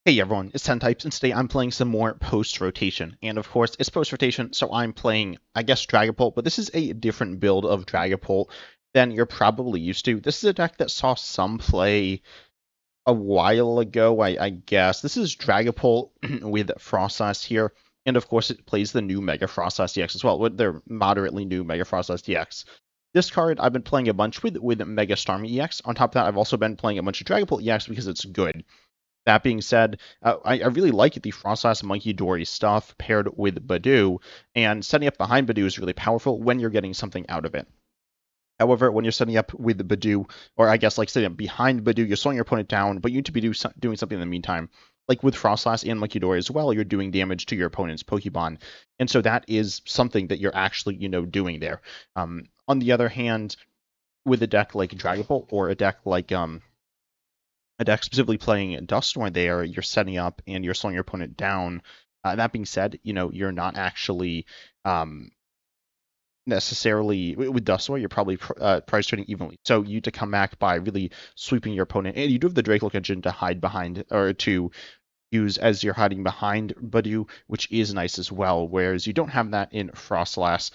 Hey everyone, it's 10 Types, and today I'm playing some more post-rotation. And of course, it's post-rotation, so I'm playing, I guess, Dragapult, but this is a different build of Dragapult than you're probably used to. This is a deck that saw some play a while ago, I guess. This is Dragapult with Froslass here, and of course it plays the new Mega Froslass DX as well, with their moderately new Mega Froslass DX. This card I've been playing a bunch with Mega Starmie EX. On top of that, I've also been playing a bunch of Dragapult EX because it's good. That being said, I really like the Froslass Munkidori stuff paired with Budew, and setting up behind Budew is really powerful when you're getting something out of it. However, when you're setting up with the Budew, or I guess like setting up behind Budew, you're slowing your opponent down, but you need to be doing something in the meantime. Like with Froslass and Munkidori as well, you're doing damage to your opponent's Pokemon, and so that is something that you're actually, doing there. On the other hand, with a deck like Dragapult or a deck like a deck specifically playing Dusknoir there, you're setting up and you're slowing your opponent down. That being said, you're not actually necessarily with Dusknoir, you're probably price trading evenly. So you need to come back by really sweeping your opponent, and you do have the Drakloak engine to hide behind or to use as you're hiding behind Budew, which is nice as well, whereas you don't have that in Froslass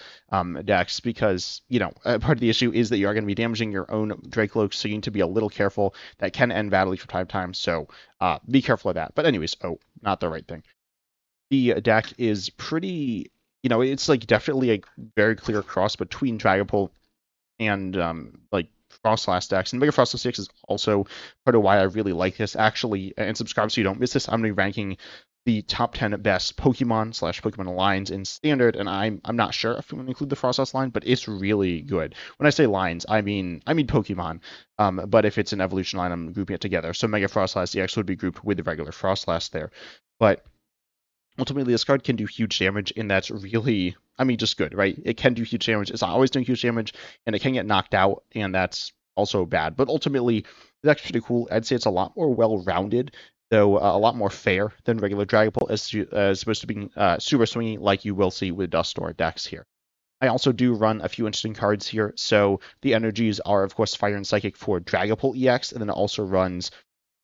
decks because, part of the issue is that you are going to be damaging your own Drakloak, so you need to be a little careful. That can end badly from time to time, so be careful of that. But anyways, not the right thing. The deck is pretty, it's like definitely a very clear cross between Dragapult and like Froslass decks, and Mega Froslass DX is also part of why I really like this. Actually, and subscribe so you don't miss this, I'm going to be ranking the top 10 best Pokemon/Pokemon lines in Standard, and I'm not sure if I'm going to include the Froslass line, but it's really good. When I say lines, I mean Pokemon, but if it's an evolution line, I'm grouping it together. So Mega Froslass DX would be grouped with the regular Froslass there, but ultimately, this card can do huge damage, and that's really, just good, right? It can do huge damage. It's not always doing huge damage, and it can get knocked out, and that's also bad. But ultimately, it's actually pretty cool. I'd say it's a lot more well-rounded, though a lot more fair than regular Dragapult, as opposed to being super swingy like you will see with Dusknoir decks here. I also do run a few interesting cards here. So the energies are, of course, Fire and Psychic for Dragapult EX, and then it also runs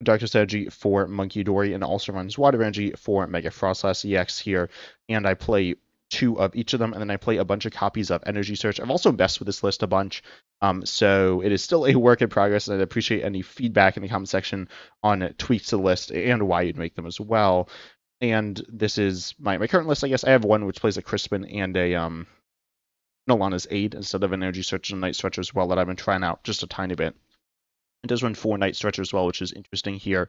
Darkness Energy for Munkidori, and also runs Water Energy for Mega Froslass EX here, and I play 2 of each of them, and then I play a bunch of copies of Energy Search. I've also messed with this list a bunch, so it is still a work in progress, and I'd appreciate any feedback in the comment section on tweaks to the list and why you'd make them as well. And this is my current list, I guess. I have one which plays a Crispin and a Nolana's Aid instead of an Energy Search and Night Stretcher as well that I've been trying out just a tiny bit. It does run 4 Night Stretcher as well, which is interesting here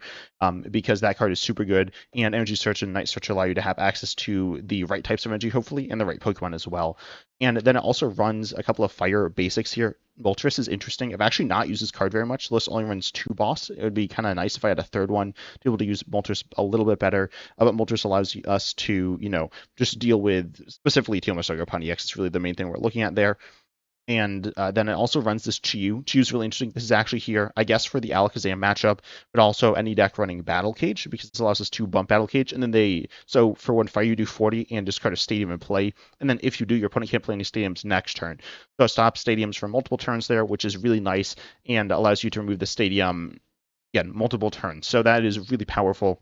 because that card is super good, and Energy Search and Night Stretcher allow you to have access to the right types of energy, hopefully, and the right Pokemon as well. And then it also runs a couple of fire basics here. Moltres is interesting. I've actually not used this card very much. The list only runs 2 boss. It would be kind of nice if I had a third one to be able to use Moltres a little bit better. But Moltres allows us to, just deal with specifically Teal'c upon EX. It's really the main thing we're looking at there. And then it also runs this Chi-Yu. Chi-Yu's really interesting. This is actually here, I guess, for the Alakazam matchup, but also any deck running Battle Cage, because this allows us to bump Battle Cage. And then so for one fire, you do 40 and discard a Stadium in play. And then if you do, your opponent can't play any Stadiums next turn. So it stops Stadiums for multiple turns there, which is really nice, and allows you to remove the Stadium, again, multiple turns. So that is really powerful,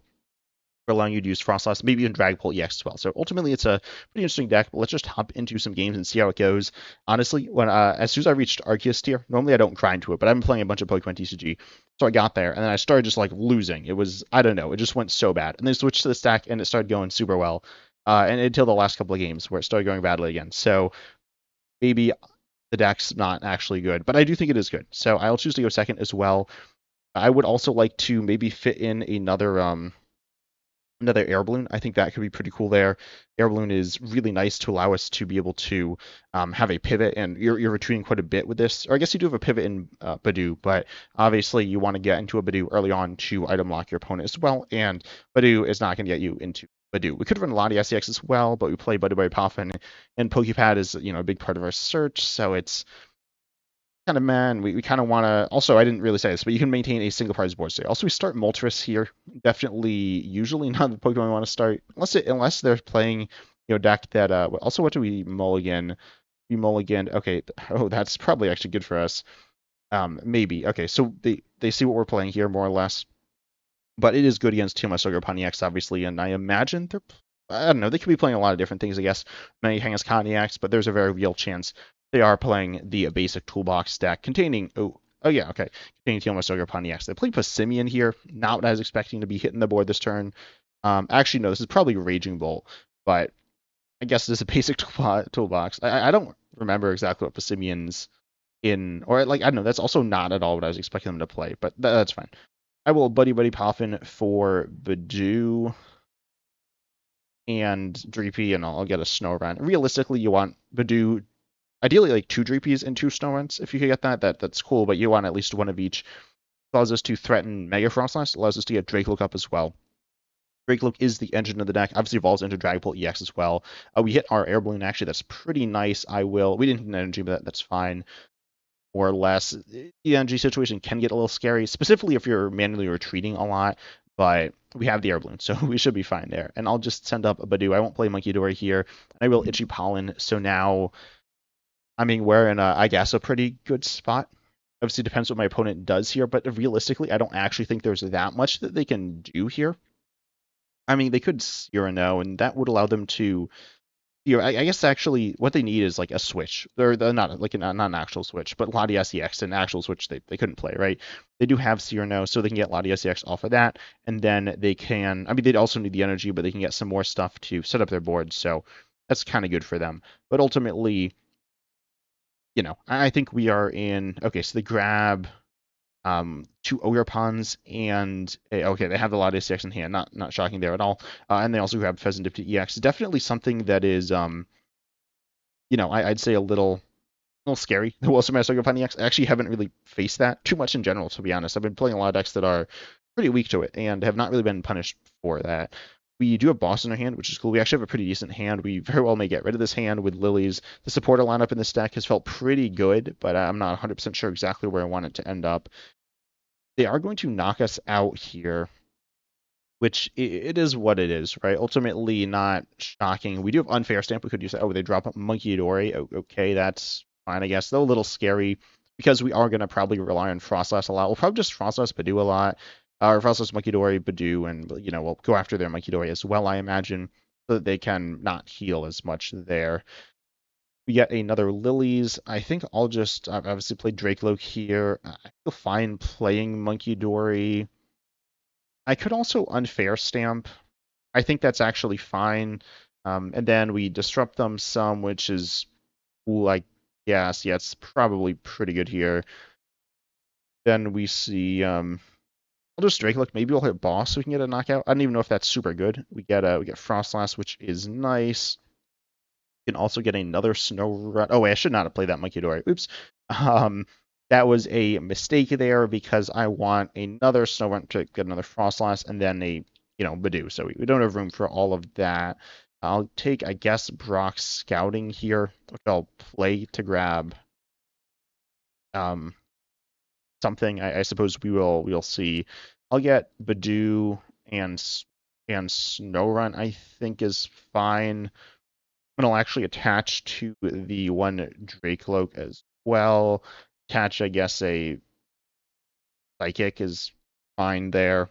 allowing you to use Froslass, maybe even Dragapult EX as well. So ultimately, it's a pretty interesting deck, but let's just hop into some games and see how it goes. Honestly, as soon as I reached Arceus tier, normally I don't grind to it, but I've been playing a bunch of Pokemon TCG, so I got there, and then I started just like losing. It was, I don't know, it just went so bad. And then I switched to the stack, and it started going super well, and until the last couple of games where it started going badly again. So maybe the deck's not actually good, but I do think it is good. So I'll choose to go second as well. I would also like to maybe fit in another Air Balloon. I think that could be pretty cool there. Air Balloon is really nice to allow us to be able to have a pivot, and you're retreating quite a bit with this. Or I guess you do have a pivot in Budew, but obviously you want to get into a Budew early on to item lock your opponent as well, and Budew is not going to get you into Budew. We could run Lillie SCX as well, but we play Buddy-Buddy Poffin, and Poké Pad is a big part of our search, so it's kind of man, we kind of want to. Also, I didn't really say this, but you can maintain a single prize board state. Also, we start Moltres here. Definitely, usually not the Pokemon we want to start, unless they're playing deck that. Also, what do we mulligan? We mulligan. Okay, that's probably actually good for us. Maybe. Okay, so they see what we're playing here more or less. But it is good against Team Sogopon EX, obviously, and I imagine they're, I don't know, they could be playing a lot of different things, I guess. Many Hangus Coniacs, but there's a very real chance they are playing the basic toolbox stack containing, containing Team Sogopon EX. They play Passimian here, not what I was expecting to be hitting the board this turn. Actually, no, this is probably Raging Bolt, but I guess it is a basic toolbox. I don't remember exactly what Passimian's in, or like, I don't know, that's also not at all what I was expecting them to play, but that's fine. I will Buddy-Buddy Poffin for Budew and Dreepy, and I'll get a Snorunt. Realistically, you want Budew, ideally like 2 Dreepies and 2 Snorunts. If you could get that's cool, but you want at least one of each. Allows us to threaten Mega Froslass, allows us to get Drakloak up as well. Drakloak is the engine of the deck, obviously evolves into Dragapult EX as well. We hit our Air Balloon, actually, that's pretty nice. We didn't hit an energy, but that's fine. More or less, the energy situation can get a little scary, specifically if you're manually retreating a lot, but we have the Air Balloon, so we should be fine there. And I'll just send up a Budew. I won't play Munkidori here. I will Itchy Pollen, so now, I mean, we're in, I guess, a pretty good spot. Obviously, depends what my opponent does here, but realistically, I don't actually think there's that much that they can do here. I mean, they could 0-0, and that would allow them to, I guess actually what they need is like a switch. They're not like not an actual switch, but Lillie SEX, an actual switch they couldn't play, right? They do have C-0, so they can get Lillie SEX off of that, and then they can, I mean, they'd also need the energy, but they can get some more stuff to set up their board, so that's kind of good for them. But ultimately, I think we are in, okay, so they grab 2 Ogerpons and okay, they have the Lillie SEX in hand, not shocking there at all. And they also grab Pheasant Dip to EX. Definitely something that is I'd say a little scary. The Wilson Sogopon EX. I actually haven't really faced that too much in general, to be honest. I've been playing a lot of decks that are pretty weak to it and have not really been punished for that. We do have Boss in our hand, which is cool. We actually have a pretty decent hand. We very well may get rid of this hand with Lilies. The supporter lineup in this deck has felt pretty good, but I'm not 100% sure exactly where I want it to end up. They are going to knock us out here, which it is what it is, right? Ultimately, not shocking. We do have Unfair Stamp. We could use that. Oh, they drop Munkidori. Okay, that's fine, I guess. Though a little scary because we are going to probably rely on Froslass a lot. We'll probably just Froslass Budew a lot. Or Froslass Munkidori, Budew, and, we'll go after their Munkidori as well, I imagine, so that they can not heal as much there. We get another Lilies. I think I'll just obviously play Drakloak here. I feel fine playing Munkidori. I could also Unfair Stamp. I think that's actually fine. And then we disrupt them some, which is cool, I guess. Yeah, it's probably pretty good here. Then we see I'll just Drakloak. Maybe we'll hit Boss so we can get a knockout. I don't even know if that's super good. We get Froslass, which is nice. We can also get another Snorunt. Oh wait, I should not have played that Munkidori. Oops. That was a mistake there because I want another Snorunt to get another Froslass and then a Budew. So we don't have room for all of that. I'll take, I guess, Brock's Scouting here, which I'll play to grab something. I suppose we'll see. I'll get Budew and Snorunt, I think, is fine. And I'll actually attach to the one Drakloak as well. Attach, I guess, a Psychic is fine there.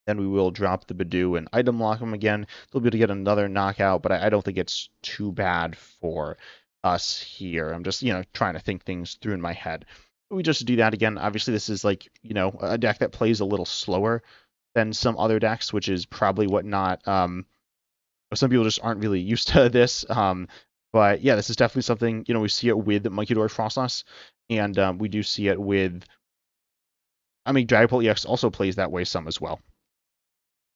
Then we will drop the Budew and item lock them again. They'll be able to get another knockout, but I don't think it's too bad for us here. I'm just, trying to think things through in my head. We just do that again. Obviously, this is like, a deck that plays a little slower than some other decks, which is probably what not, some people just aren't really used to this. But yeah, this is definitely something, we see it with Munkidori Froslass, and we do see it with, Dragapult EX also plays that way some as well.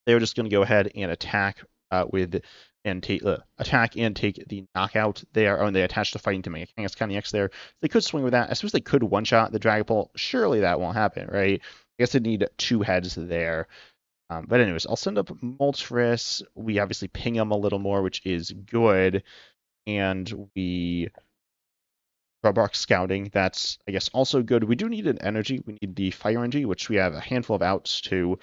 They're just going to go ahead and attack attack and take the knockout there. Oh, and they attach the fighting to Mega Froslass there. They could swing with that. I suppose they could one-shot the Dragapult. Surely that won't happen, right? I guess they need 2 heads there. But anyways, I'll send up Moltres. We obviously ping him a little more, which is good. And we Brock Scouting. That's, I guess, also good. We do need an energy. We need the Fire Energy, which we have a handful of outs to,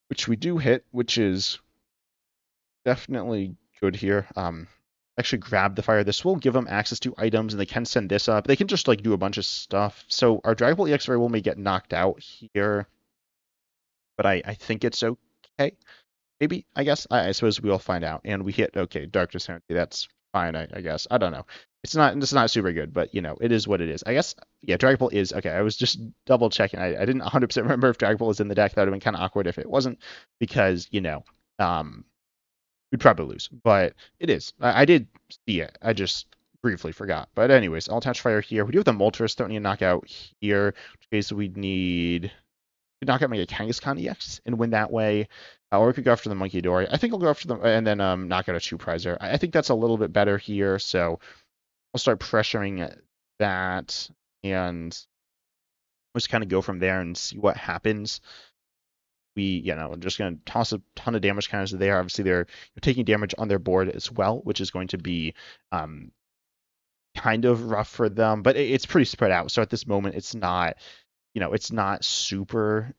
which we do hit, which is definitely good here. Actually grab the fire. This will give them access to items, and they can send this up. They can just do a bunch of stuff. So our Dragapult EX very well may get knocked out here. but I think it's okay. Maybe, I guess. I suppose we'll find out. And we hit, okay, Darkness Energy. That's fine, I guess. I don't know. It's not super good, but, it is what it is. I guess, yeah, Dragapult is, okay, I was just double checking. I didn't 100% remember if Dragapult was in the deck. That would have been kind of awkward if it wasn't, because, we'd probably lose. But it is. I did see it. I just briefly forgot. But anyways, I'll attach fire here. We do have the Moltres threatening a knockout here, in which case we'd need to knock out Mega Kangaskhan EX and win that way. Or we could go after the Munkidori. I think I'll go after them and then knock out a Two Prizer. I think that's a little bit better here, so I'll start pressuring that and we'll just kind of go from there and see what happens. I'm just going to toss a ton of damage counters there. Obviously, they're taking damage on their board as well, which is going to be kind of rough for them, but it's pretty spread out. So at this moment, it's not, it's not super.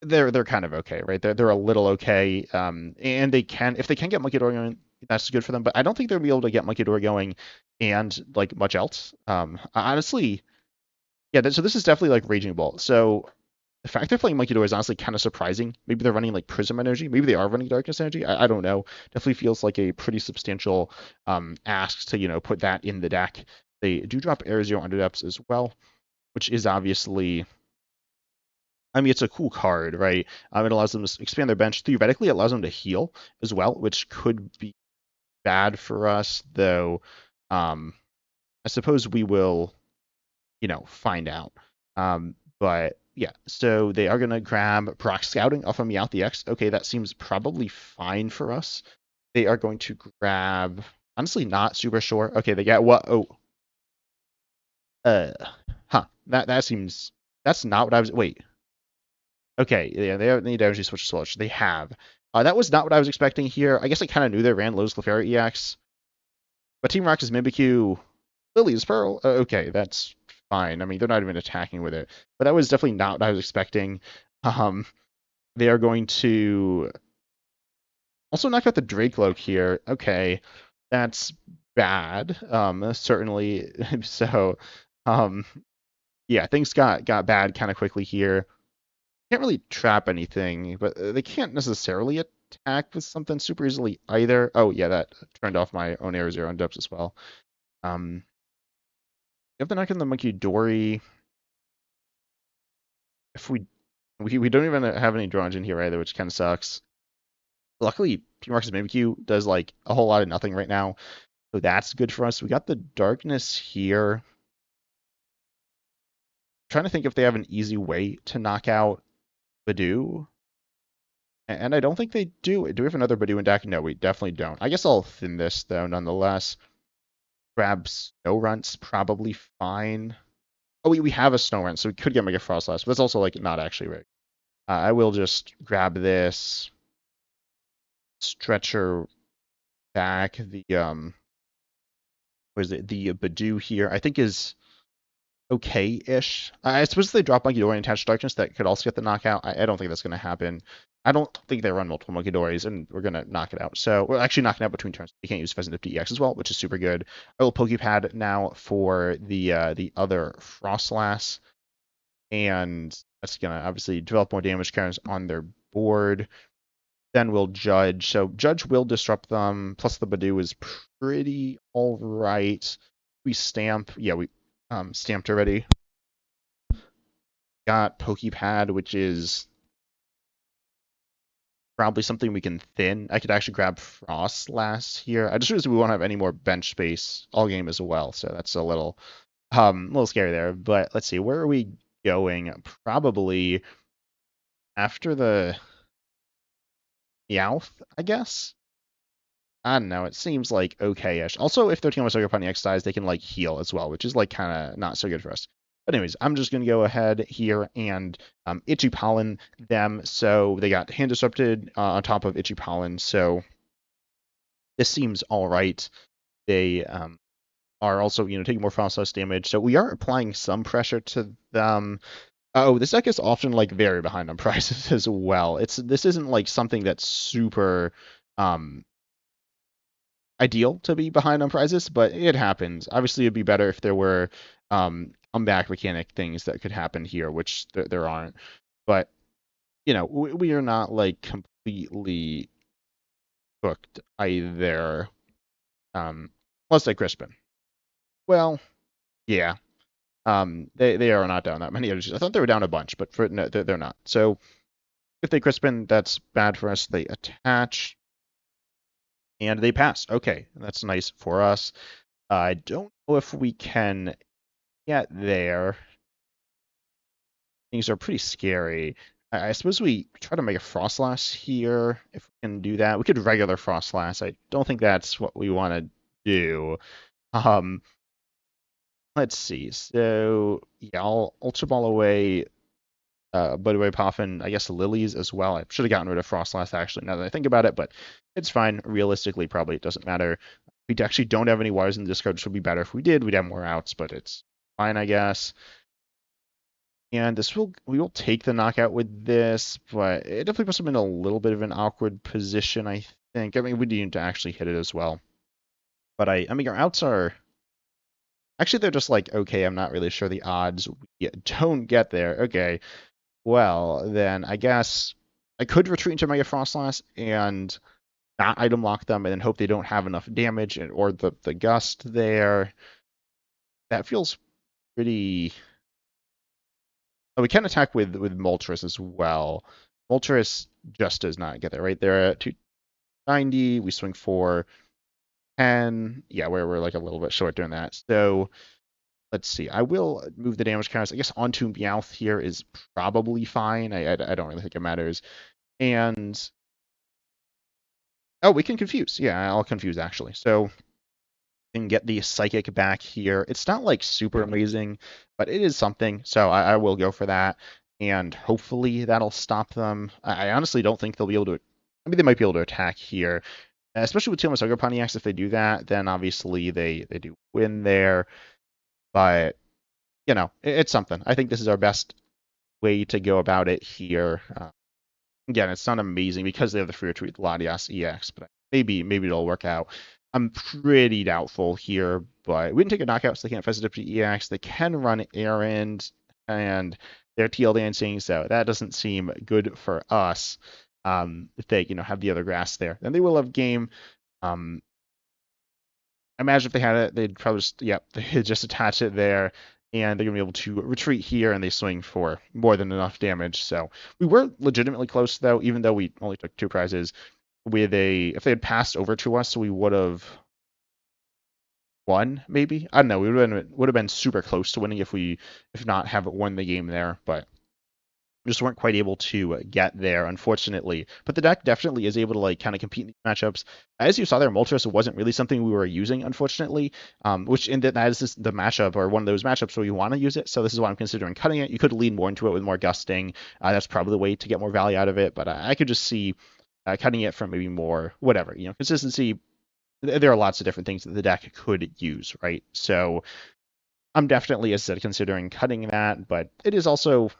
They're kind of okay, right? They're a little okay, and they can, if they can get Munkidori going, that's good for them. But I don't think they'll be able to get Munkidori going and like much else. Honestly, yeah. So this is definitely like Raging Bolt. So the fact they're playing Munkidori is honestly kind of surprising. Maybe they're running like Prism Energy. Maybe they are running Darkness Energy. I don't know. Definitely feels like a pretty substantial ask to put that in the deck. They do drop Air Zero Underdepths as well, which is obviously. I mean, it's a cool card, right? It allows them to expand their bench. Theoretically, it allows them to heal as well, which could be bad for us, though. I suppose we will, find out. But yeah, so they are going to grab Brock Scouting off of Meowth EX. Okay, that seems probably fine for us. They are going to grab, honestly, not super sure. Okay, they got what? Oh. That seems, that's not what I was, wait. Okay, yeah, they need to actually switch. They have. That was not what I was expecting here. I guess I kind of knew they ran Lowe's Clefairy EX. But Team Rocket's Mimikyu, Lillie's Pearl. Okay, that's fine. I mean, they're not even attacking with it. But that was definitely not what I was expecting. They are going to also knock out the Drakloak here. Okay, that's bad. Certainly. So, yeah, things got bad kind of quickly here. Can't really trap anything, but they can't necessarily attack with something super easily either. Oh yeah, that turned off my own Air Zero Underdepths as well. You have to knock in the Munkidori. If we don't even have any draw engine here either, which kind of sucks. Luckily, Team Rocket's Mimikyu does like a whole lot of nothing right now, so that's good for us. We got the Darkness here. I'm trying to think if they have an easy way to knock out Budew. And I don't think they do. Do we have another Budew in deck? No, we definitely don't. I guess I'll thin this, though, nonetheless. Grab Snorunt's probably fine. Oh, we have a Snorunt, so we could get Mega Froslass, but that's also, like, not actually right. I will just grab this. Stretcher back. The, what is it? The Budew here, I think is okay-ish. I suppose if they drop Munkidori and attach Darkness, that could also get the knockout. I don't think that's going to happen. I don't think they run multiple Munkidoris, and we're going to knock it out. So we're actually knocking out between turns. You can't use Pheasant Nifty EX as well, which is super good. I will Poké Pad now for the other Froslass, and that's going to obviously develop more damage counters on their board. Then we'll Judge. So Judge will disrupt them, plus the Budew is pretty alright. We Stamp. Yeah, we stamped already. Got Poké Pad, which is probably something we can thin. I could actually grab Froslass here. I just realized we won't have any more bench space all game as well, so that's a little scary there. But let's see, where are we going? Probably after the Meowth, I guess. I don't know. It seems like okay-ish. Also, if their team was Upon the X dies, they can like heal as well, which is like kind of not so good for us. But anyways, I'm just gonna go ahead here and Itchy Pollen them. So they got Hand Disrupted on top of Itchy Pollen. So this seems all right. They are also taking more Froslass damage. So we are applying some pressure to them. Oh, this deck is often like very behind on prices as well. This isn't like something that's super ideal to be behind on prizes, but it happens. Obviously, it'd be better if there were comeback mechanic things that could happen here, which there aren't. But, you know, we are not like completely cooked either. Unless they Crispin. Well, yeah. They are not down that many energies. I thought they were down a bunch, but no, they're not. So if they Crispin, that's bad for us. They attach and they pass. Okay, that's nice for us. I don't know if we can get there. Things are pretty scary. I suppose we try to make a Froslass here, if we can do that. We could regular Froslass. I don't think that's what we want to do. Um, let's see. So, yeah, I'll Ultra Ball away Buddy-Buddy Poffin, I guess Lilies as well. I should have gotten rid of Froslass, actually, now that I think about it, but it's fine. Realistically, probably it doesn't matter. We actually don't have any wires in the discard, which would be better if we did. We'd have more outs, but it's fine, I guess. And we will take the knockout with this, but it definitely puts him in a little bit of an awkward position, I think. I mean, we need to actually hit it as well. But I mean, our outs are... Actually, they're just like, okay, I'm not really sure the odds. We don't get there. Okay, well, then I guess I could retreat into Mega Froslass and not item lock them and then hope they don't have enough damage or the gust there. That feels pretty... Oh, we can attack with Moltres as well. Moltres just does not get there, right? They're at 290. We swing for 10. Yeah, we're like a little bit short doing that. So let's see. I will move the damage counters. I guess onto Meowth here is probably fine. I don't really think it matters. And oh, we can confuse. Yeah, I'll confuse actually. So and get the Psychic back here. It's not like super amazing, but it is something. So I will go for that, and hopefully that'll stop them. I honestly don't think they'll be able to. I mean, they might be able to attack here, especially with Teal Sugar Pontiacs. If they do that, then obviously they do win there. But you know, it's something. I think this is our best way to go about it here. Again, it's not amazing because they have the free retreat Latias EX, but maybe it'll work out. I'm pretty doubtful here, but we didn't take a knockout, so they can't fess it up to EX. They can run errand, and they're TL dancing, so that doesn't seem good for us. If they, have the other grass there, then they will have game. I imagine if they had it, they'd probably they'd just attach it there, and they're gonna be able to retreat here, and they swing for more than enough damage. So we were legitimately close, though, even though we only took 2 prizes. If they had passed over to us, we would have won, maybe. I don't know. We would have been super close to winning if not have won the game there, but just weren't quite able to get there, unfortunately. But the deck definitely is able to kind of compete in these matchups. As you saw there, Moltres wasn't really something we were using, unfortunately. Which that is the matchup, or one of those matchups where you want to use it. So this is why I'm considering cutting it. You could lean more into it with more gusting. That's probably the way to get more value out of it. But I could just see cutting it from maybe more, whatever, consistency. There are lots of different things that the deck could use, right? So I'm definitely, as I said, considering cutting that, but it is also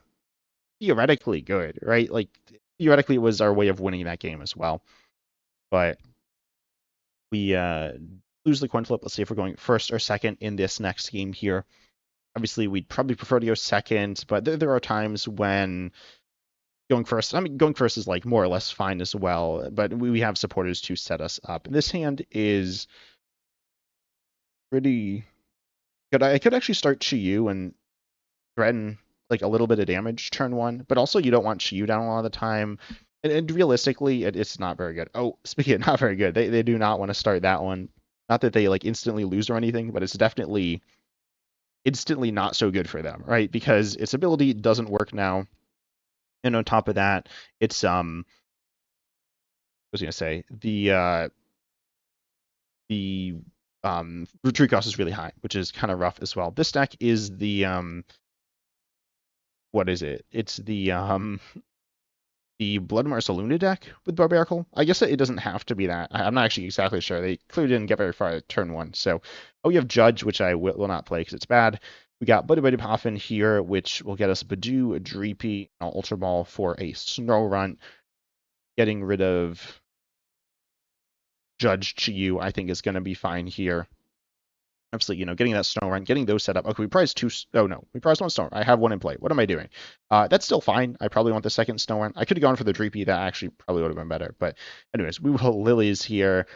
theoretically good, right? Like, theoretically, it was our way of winning that game as well. But we lose the coin flip. Let's see if we're going first or second in this next game here. Obviously, we'd probably prefer to go second, but there are times when going first, going first is like more or less fine as well, but we have supporters to set us up. And this hand is pretty good. I could actually start Chi-Yu and threaten like a little bit of damage turn 1, but also you don't want Chi-Yu down a lot of the time. And realistically, it's not very good. Oh, speaking of not very good, they do not want to start that one. Not that they like instantly lose or anything, but it's definitely instantly not so good for them, right? Because its ability doesn't work now. And on top of that, it's I was gonna say the retreat cost is really high, which is kind of rough as well. This deck is the what is it? It's the Blood Marceluna deck with Barbaracle. I guess it doesn't have to be that. I'm not actually exactly sure. They clearly didn't get very far at turn 1. So we have Judge, which I will not play because it's bad. We got Buddy-Buddy Poffin here, which will get us Budew, Dreepy, and Ultra Ball for a Snorunt. Getting rid of Judge Chi-Yu, I think, is going to be fine here. Obviously, getting that Snorunt, getting those set up. Okay, we prized two. Oh no, we prized one Snorunt. I have one in play. What am I doing? That's still fine. I probably want the second Snorunt. I could have gone for the Dreepy. That actually probably would have been better. But anyways, we will Lilies here,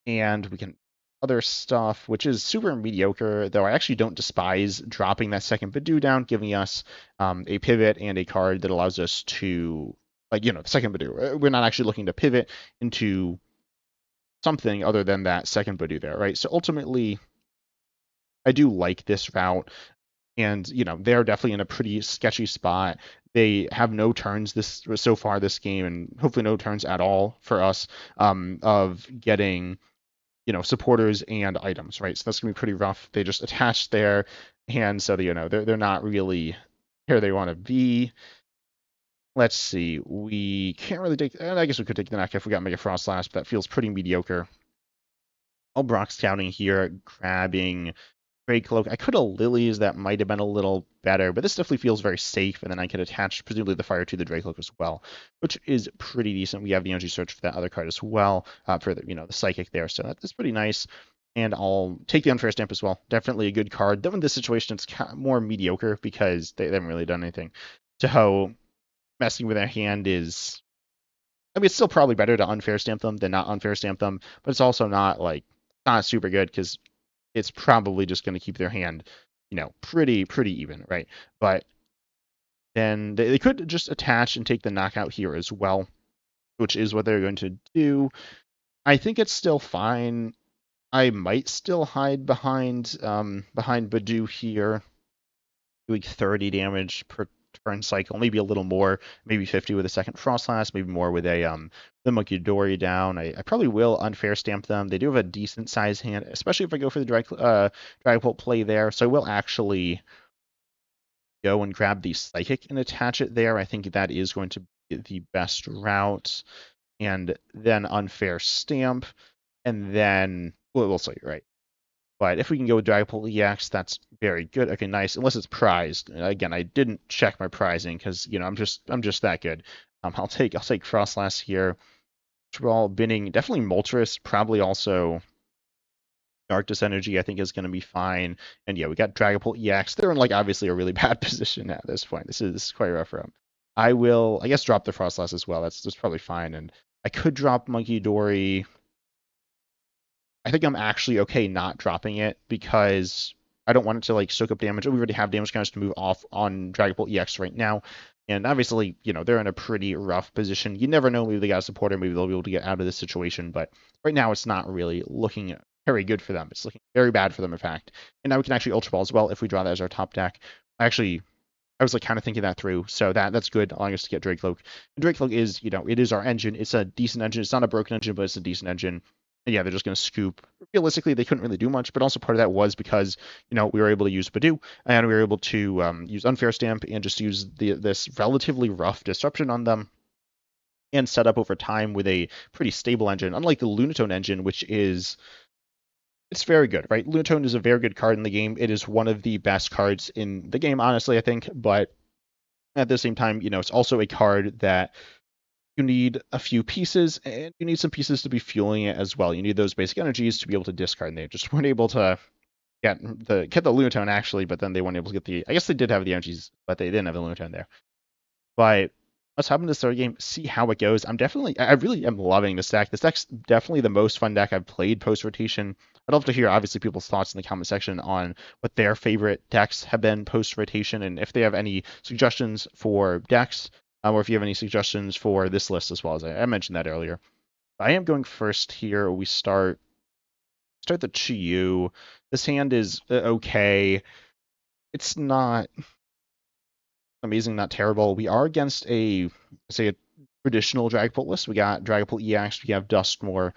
and we can other stuff, which is super mediocre. Though I actually don't despise dropping that second Budew down, giving us a pivot and a card that allows us to, the second Budew. We're not actually looking to pivot into something other than that second Budew there, right? So ultimately, I do like this route, and they're definitely in a pretty sketchy spot. They have no turns so far this game, and hopefully no turns at all for us of getting supporters and items, right? So that's gonna be pretty rough. They just attach their hands, so they're not really where they want to be. Let's see. We can't really take. I guess we could take the knock if we got Mega Froslass, but that feels pretty mediocre. I'll Brock scouting here, grabbing Drakloak. I could have Lilies, that might have been a little better, but this definitely feels very safe, and then I could attach presumably the fire to the Drakloak as well, which is pretty decent. We have the energy search for that other card as well, for the psychic there, so that's pretty nice. And I'll take the Unfair Stamp as well. Definitely a good card. Though in this situation, it's kind of more mediocre because they haven't really done anything. So messing with their hand is, I mean, it's still probably better to Unfair Stamp them than not Unfair Stamp them, but it's also not super good because it's probably just going to keep their hand, pretty even, right? But then they could just attach and take the knockout here as well, which is what they're going to do. I think it's still fine. I might still hide behind Budew here, doing 30 damage per turn cycle, maybe a little more, maybe 50 with a second Froslass, maybe more with the Munkidori down. I probably will Unfair Stamp them. They do have a decent size hand, especially if I go for the Dragapult play there. So I will actually go and grab the Psychic and attach it there. I think that is going to be the best route. And then Unfair Stamp, and then we'll see, right? But if we can go with Dragapult EX, that's very good. Okay, nice. Unless it's prized. Again, I didn't check my prizing because I'm just that good. I'll take Froslass here. Draw binning, definitely Moltres, probably also Darkness Energy, I think is going to be fine. And yeah, we got Dragapult EX. They're in obviously a really bad position at this point. This is quite rough for them. I will, I guess, drop the Froslass as well. That's probably fine. And I could drop Munkidori. I think I'm actually okay not dropping it because I don't want it to soak up damage. We already have damage counters to move off on Dragapult EX right now. And obviously, they're in a pretty rough position. You never know, maybe they got a supporter, maybe they'll be able to get out of this situation. But right now, it's not really looking very good for them. It's looking very bad for them, in fact. And now we can actually Ultra Ball as well if we draw that as our top deck. I was kind of thinking that through, so that's good, allowing us to get Drakloak. And Drakloak is, it is our engine. It's a decent engine. It's not a broken engine, but it's a decent engine. And yeah, they're just going to scoop. Realistically, they couldn't really do much, but also part of that was because, we were able to use Budew, and we were able to use Unfair Stamp and just use this relatively rough disruption on them and set up over time with a pretty stable engine, unlike the Lunatone engine, which is, it's very good, right? Lunatone is a very good card in the game. It is one of the best cards in the game, honestly, I think, but at the same time, it's also a card that you need a few pieces, and you need some pieces to be fueling it as well. You need those basic energies to be able to discard, and they just weren't able to get the Lunatone, actually, but then they weren't able to get I guess they did have the energies, but they didn't have the Lunatone there. But let's hop into this third game, see how it goes. I really am loving this deck. This deck's definitely the most fun deck I've played post-rotation. I'd love to hear, obviously, people's thoughts in the comment section on what their favorite decks have been post-rotation, and if they have any suggestions for decks, or if you have any suggestions for this list as well, as I mentioned that earlier. I am going first here. We start the Chi-Yu. This hand is okay. It's not amazing, not terrible. We are against a traditional Dragapult list. We got Dragapult EX, we have Duskmore,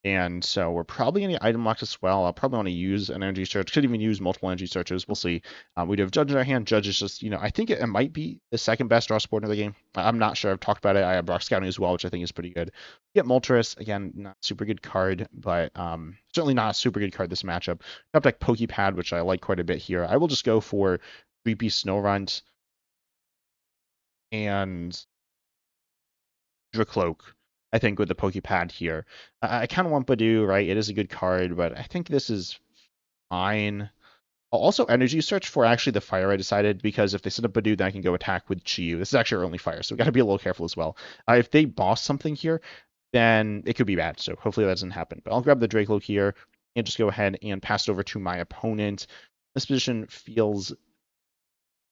and so we're probably going to item lock as well. I'll probably want to use an energy search. Could even use multiple energy searches. We'll see. We do have Judge in our hand. Judge is just, I think it might be the second best draw support in the game. I'm not sure. I've talked about it. I have Brock Scouting as well, which I think is pretty good. We get Moltres, again, not super good card, but certainly not a super good card this matchup. Top deck Poké Pad, which I like quite a bit here. I will just go for Dreepy Snorunt and Drakloak, I think, with the Poké Pad here. I kind of want Budew, right? It is a good card, but I think this is fine. I'll also energy search for actually the fire I decided, because if they set up Budew, then I can go attack with Chi-Yu. This is actually our only fire, so we got to be a little careful as well. If they boss something here, then it could be bad, so hopefully that doesn't happen. But I'll grab the Drakloak here and just go ahead and pass it over to my opponent. This position feels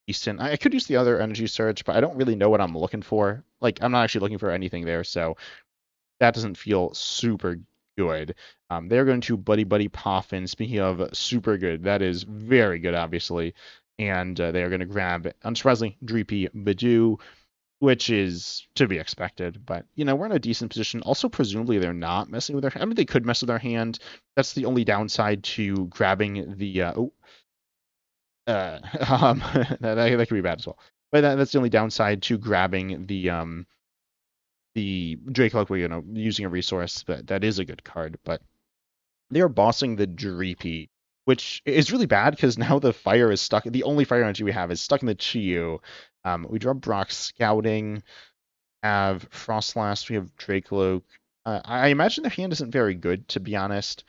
decent. I could use the other energy search, but I don't really know what I'm looking for. Like, I'm not actually looking for anything there, so that doesn't feel super good. They're going to Buddy-Buddy Poffin. Speaking of super good, that is very good, obviously. And they are going to grab, unsurprisingly, Dreepy Budew, which is to be expected. But, you know, we're in a decent position. Also, presumably, they're not messing with their... I mean, they could mess with their hand. That's the only downside to grabbing the... that could be bad as well. But that's the only downside to grabbing the Drakloak, you know, using a resource. But that is a good card. But they are bossing the Dreepy, which is really bad because now the fire is stuck. The only fire energy we have is stuck in the Chi-Yu. We draw Brock Scouting, have Froslass, we have Drakloak. I imagine their hand isn't very good, to be honest,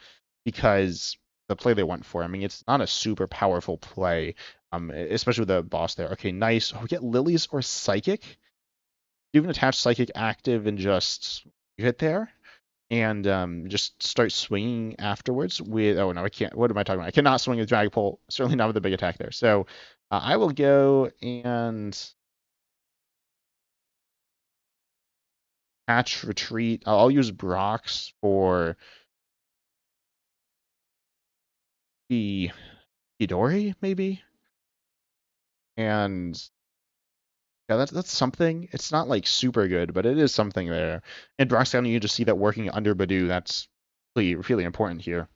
because the play they went for. I mean, it's not a super powerful play, especially with the boss there. Okay, nice. Oh, we get Lilies or Psychic. You can attach Psychic active and just hit there and just start swinging afterwards with... Oh, no, I can't. What am I talking about? I cannot swing with Dragapult. Certainly not with a big attack there. So I will go and hatch retreat. I'll use Brox for the Hidori, maybe? And yeah, that's something. It's not like super good, but it is something there. And Brox Down, you just see that working under Budew. That's really, really important here.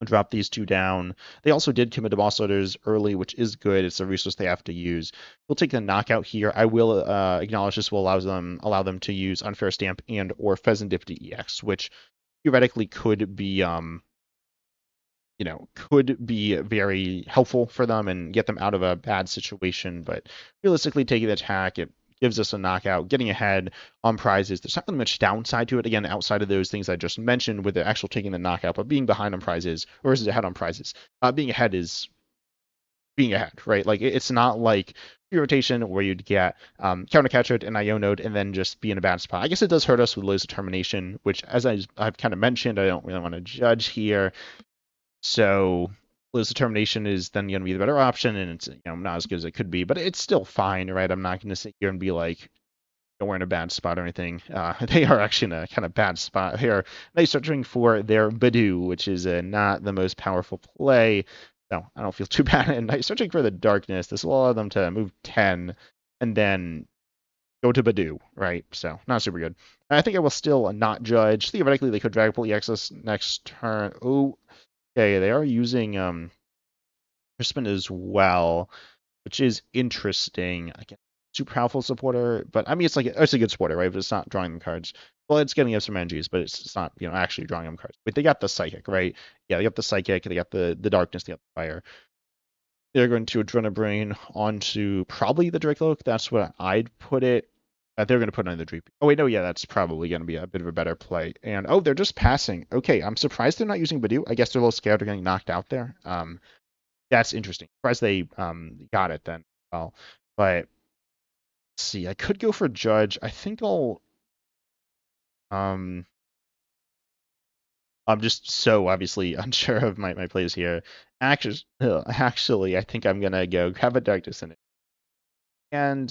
I'll drop these two down. They also did commit to boss orders early, which is good. It's a resource they have to use. We'll take the knockout here. I will acknowledge this will allow them to use Unfair Stamp and or Pheasant Dip EX, which theoretically could be you know, could be very helpful for them and get them out of a bad situation. But realistically, taking the attack, it gives us a knockout, getting ahead on prizes. There's not really much downside to it, again, outside of those things I just mentioned with the actual taking the knockout, but being behind on prizes, or is it ahead on prizes? Being ahead is being ahead, right? Like, it's not like free rotation where you'd get counter catcher and IO node and then just be in a bad spot. I guess it does hurt us with Laser Termination, which, as I've kind of mentioned, I don't really want to judge here. So Lose Determination is then going to be the better option, and it's, you know, not as good as it could be, but it's still fine, right? I'm not going to sit here and be like, we're in a bad spot or anything. They are actually in a kind of bad spot. They are nice searching for their Budew, which is not the most powerful play. So I don't feel too bad. And nice searching for the Darkness. This will allow them to move 10 and then go to Budew, right? So not super good. I think I will still not judge. Theoretically, they could Dragapult EX next turn. Oh, okay, they are using Crispin as well, which is interesting. Again, super powerful supporter, but I mean, it's a good supporter, right? But it's not drawing them cards. Well, it's getting us some energies, but it's not, you know, actually drawing them cards. But they got the Psychic, right? Yeah, they got the Psychic, they got the Darkness, they got the Fire. They're going to Adrenabrain onto probably the Drakloak. That's what I'd put it. They're going to put it on the Dreepy. Oh, wait, no, yeah, that's probably going to be a bit of a better play. And, oh, they're just passing. Okay, I'm surprised they're not using Budew. I guess they're a little scared of getting knocked out there. That's interesting. Surprised they got it then. Well, but let's see. I could go for Judge. I think I'm just so obviously unsure of my plays here. Actually, I think I'm gonna go grab a Darkness in it. And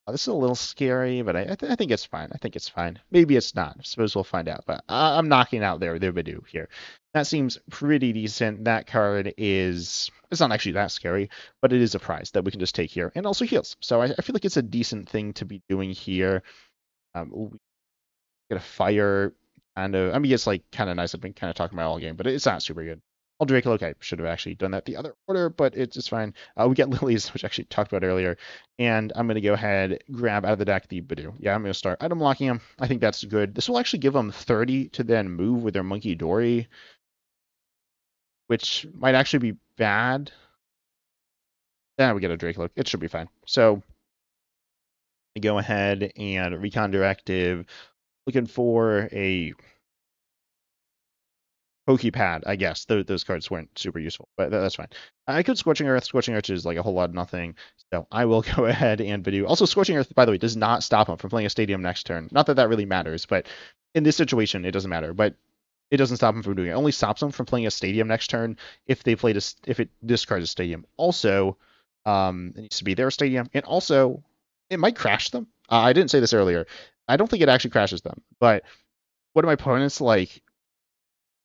this is a little scary, but I think it's fine. I think it's fine. Maybe it's not. I suppose we'll find out. But I'm knocking out their Budew here. That seems pretty decent. That card is... It's not actually that scary, but it is a prize that we can just take here. And also heals. So I feel like it's a decent thing to be doing here. We get a fire, kind of... I mean, it's like kind of nice. I've been kind of talking about all game, but it's not super good. I'll Drakloak. I should have actually done that the other order, but it's fine. We get Lilies, which I actually talked about earlier, and I'm going to go ahead, grab out of the deck the Budew. Yeah, I'm going to start item locking him. I think that's good. This will actually give them 30 to then move with their Munkidori, which might actually be bad. Then we get a Drakloak. It should be fine. So I go ahead and Recon Directive, looking for a Poké Pad, I guess. Those cards weren't super useful, but that's fine. I could Scorching Earth. Scorching Earth is like a whole lot of nothing. So I will go ahead and Budew. Also, Scorching Earth, by the way, does not stop him from playing a Stadium next turn. Not that that really matters, but in this situation, it doesn't matter. But it doesn't stop him from doing it. It only stops him from playing a Stadium next turn if they played if it discards a Stadium. Also, it needs to be their Stadium, and also it might crash them. I didn't say this earlier. I don't think it actually crashes them, but one of my opponents went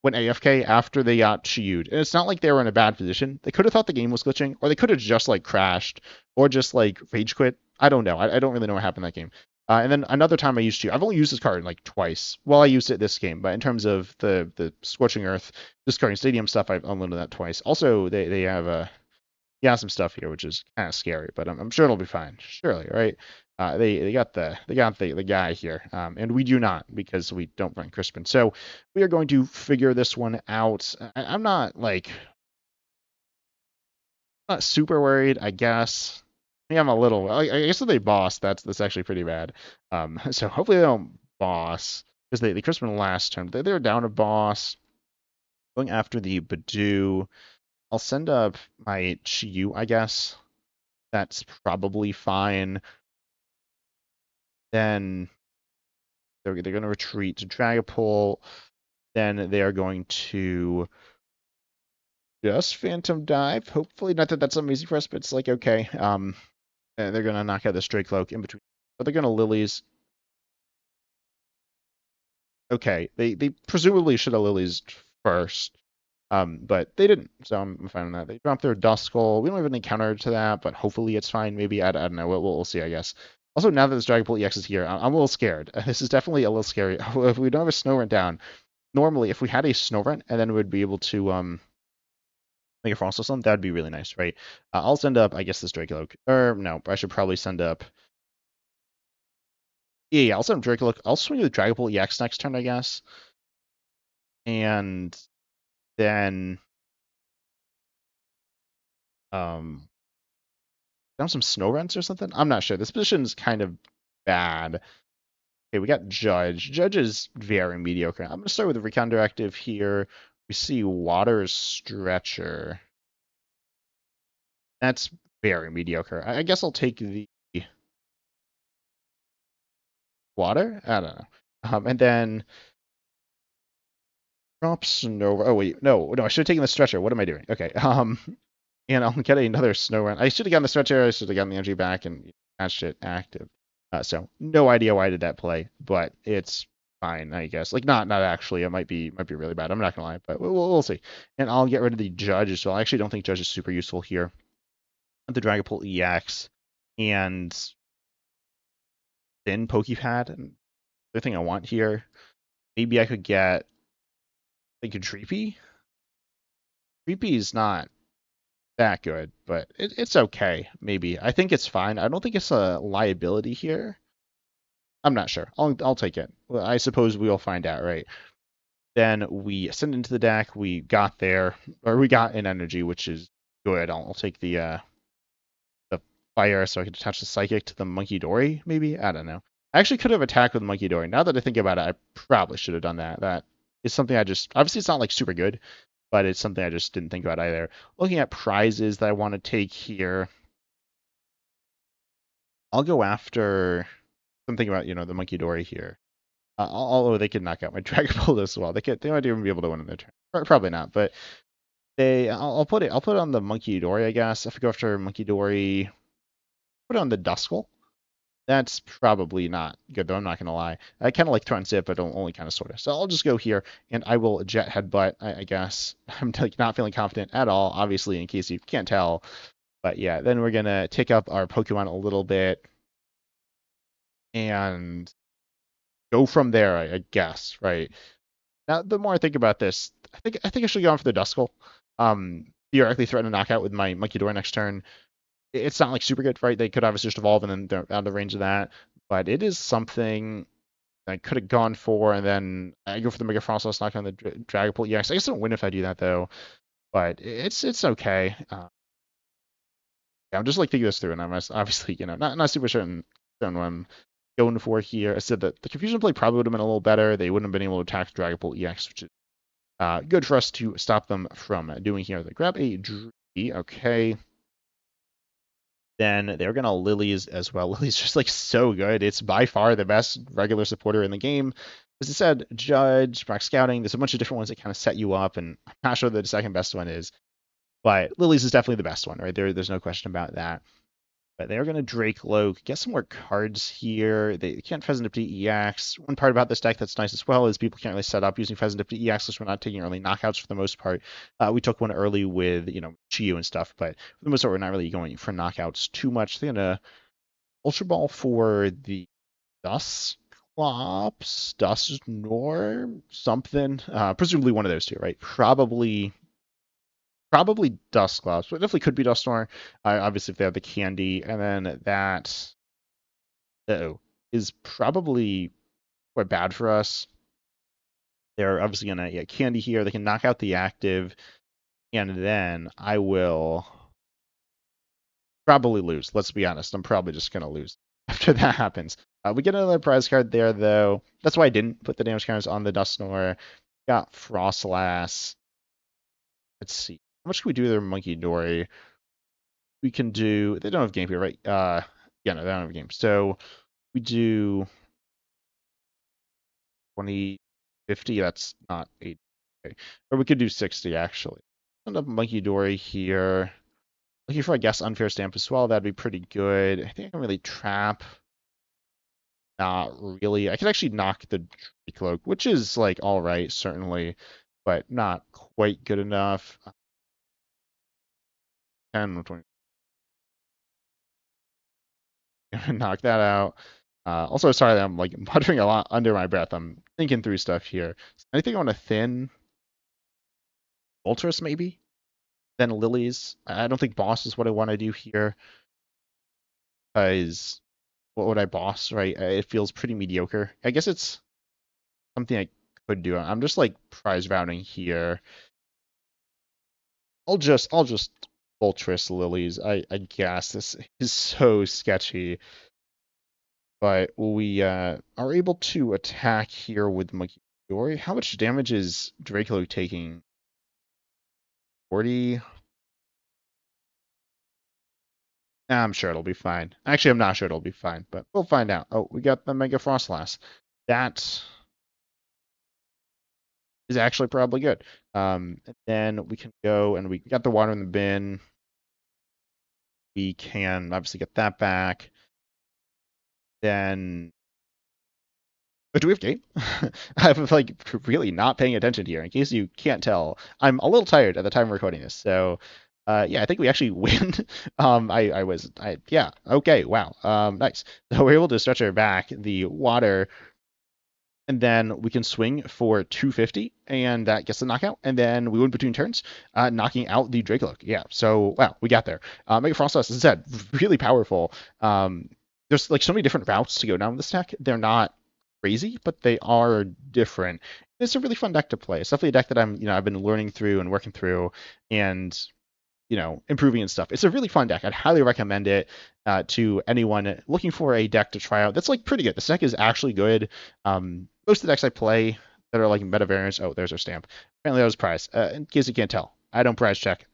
AFK after they got Chi-Yu'd. And it's not like they were in a bad position. They could have thought the game was glitching, or they could have just like crashed, or just like rage quit. I don't know. I don't really know what happened in that game. And then another time I used Chi-Yu. I've only used this card like twice. Well, I used it this game, but in terms of the Scorching Earth, discarding Stadium stuff, I've unloaded that twice. Also, they have some stuff here, which is kind of scary, but I'm sure it'll be fine. Surely, right? They got the guy here, and we do not, because we don't run Crispin. So we are going to figure this one out. I'm not not super worried, I guess. Yeah, I'm a little. I guess if they boss, that's actually pretty bad. So hopefully they don't boss, because they Crispin last turn. They're down a boss. Going after the Budew. I'll send up my Chi-Yu, I guess. That's probably fine. Then they're going to retreat to Dragapult. Then they are going to just Phantom Dive. Hopefully, not that that's amazing for us, but it's like okay. And they're going to knock out this Drakloak in between. But they're going to Lillies. Okay, they presumably should have Lillies first. But they didn't, so I'm fine with that. They dropped their Duskull. We don't have any counter to that, but hopefully it's fine. Maybe I don't know. We'll see, I guess. Also, now that this Dragapult EX is here, I'm a little scared. This is definitely a little scary. If we don't have a Snorunt down, normally if we had a Snorunt and then we'd be able to make a Froslass on, that would be really nice, right? I'll send up, I guess, this Drakloak. Or no, I should probably send up. Yeah, I'll send up Drakloak. I'll swing with Dragapult EX next turn, I guess. And then down some Snowrunts or something? I'm not sure. This position's kind of bad. Okay, we got Judge. Judge is very mediocre. I'm going to start with the Recon Directive here. We see Water Stretcher. That's very mediocre. I guess I'll take the Water? I don't know. And then drop Snow. Oh, wait. No, I should have taken the Stretcher. What am I doing? Okay. And I'll get another Snowrun. I should have gotten the Stretcher. I should have gotten the energy back and matched it active. So no idea why I did that play, but it's fine, I guess. Like not actually. It might be really bad. I'm not gonna lie, but we'll see. And I'll get rid of the Judge as well. I actually don't think Judge is super useful here. The Dragapult EX and then Poké Pad. And the thing I want here, maybe I could get like a Dreepy. Dreepy is not that good, but it's okay. Maybe I think it's fine. I don't think it's a liability here. I'm not sure. I'll take it. Well, I suppose we'll find out, right? Then we send into the deck. We got an energy, which is good. I'll take the fire so I could attach the psychic to the Munkidori, maybe? I don't know. I actually could have attacked with Munkidori. Now that I think about it, I probably should have done that. That is something obviously it's not like super good, but it's something I just didn't think about either. Looking at prizes that I want to take here, I'll go after something about, the Munkidori here. Although they could knock out my Dragapult as well. They might even be able to win in their turn. Probably not, but I'll put it on the Munkidori, I guess. If I go after Munkidori, put it on the Duskull. That's probably not good, though. I'm not going to lie. I kind of like Threaten Zip, but only kind of sort of. So I'll just go here, and I will Jet Headbutt, I guess. I'm not feeling confident at all, obviously, in case you can't tell. But yeah, then we're going to take up our Pokemon a little bit and go from there, I guess, right? Now, the more I think about this, I think I should go on for the Duskull. Theoretically threaten a knockout with my Munkidori next turn. It's not like super good, right? They could obviously just evolve and then they're out of range of that. But it is something I could have gone for, and then I go for the Mega Froslass, knock on the Dragapult. Yes, I guess I don't win if I do that though. But it's okay. Yeah, I'm just like thinking this through, and I'm obviously not super certain what I'm going for here. I said that the Confusion play probably would have been a little better. They wouldn't have been able to attack Dragapult EX, which is good for us to stop them from doing here. They grab a Dreepy, okay. Then they're gonna Lillie's as well. Lillie's just like so good. It's by far the best regular supporter in the game. As I said, Judge, Max Scouting, there's a bunch of different ones that kind of set you up, and I'm not sure the second best one is, but Lillie's is definitely the best one, right? There's no question about that. But they're going to Drakloak, get some more cards here. They can't Pheasant Dip EX. One part about this deck that's nice as well is people can't really set up using Pheasant Dip EX because we're not taking early knockouts for the most part. We took one early with, Chi-Yu and stuff, but for the most part, we're not really going for knockouts too much. They're going to Ultra Ball for the Dusclops, Dusknorm, something. Presumably one of those two, right? Probably Dusclops, but definitely could be Dusknorm. Obviously, if they have the candy, and then that is probably quite bad for us. They're obviously gonna get candy here. They can knock out the active, and then I will probably lose. Let's be honest. I'm probably just gonna lose after that happens. We get another prize card there, though. That's why I didn't put the damage counters on the Dusknoir. Got Froslass. Let's see. How much can we do with their Munkidori? We can do. They don't have game here, right? Yeah, no, they don't have a game. So we do 20, 50. That's not 80. Okay. Or we could do 60 actually. End up Munkidori here. Looking for, I guess, Unfair Stamp as well. That'd be pretty good. I think I can really trap. Not really. I could actually knock the Drakloak, which is like all right, certainly, but not quite good enough. 10, 20. Knock that out. Also, sorry that I'm like muttering a lot under my breath. I'm thinking through stuff here. Anything on a thin Moltres maybe? Then Lillie's. I don't think boss is what I want to do here. Because what would I boss, right? It feels pretty mediocre. I guess it's something I could do. I'm just like prize routing here. I'll just Moltres Lillies. I guess this is so sketchy. But we are able to attack here with Munkidori. How much damage is Drakloak taking? 40? I'm sure it'll be fine. Actually, I'm not sure it'll be fine, but we'll find out. Oh, we got the Mega Froslass. That is actually probably good. And then we can go and we got the water in the bin. We can obviously get that back. Then, but do we have game? I'm like really not paying attention here. In case you can't tell, I'm a little tired at the time of recording this. So, yeah, I think we actually win. Yeah, okay, wow, nice. So we're able to stretch our back the water, and then we can swing for 250, and that gets the knockout, and then we win between turns, knocking out the Drakloak. Yeah, so wow, we got there. Mega Froslass, as I said, really powerful. There's like so many different routes to go down this deck. They're not crazy, but they are different. It's a really fun deck to play. It's definitely a deck that I've been learning through and working through, and improving and stuff. It's a really fun deck. I'd highly recommend it to anyone looking for a deck to try out. That's like pretty good. This deck is actually good. Most of the decks I play that are like meta variants. Oh, there's our stamp. Apparently that was prize. In case you can't tell, I don't prize check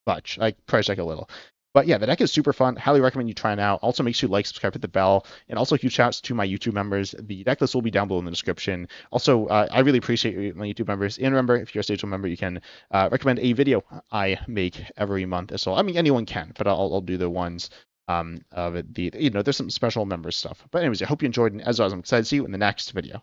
much. I prize check a little. But yeah, the deck is super fun. Highly recommend you try it out. Also, make sure you like, subscribe, hit the bell, and also huge shouts to my YouTube members. The deck list will be down below in the description. Also, I really appreciate my YouTube members. And remember, if you're a stage 1 member, you can recommend a video I make every month as well. I mean, anyone can, but I'll do the ones of there's some special member stuff. But anyways, I hope you enjoyed, and as always, I'm excited to see you in the next video.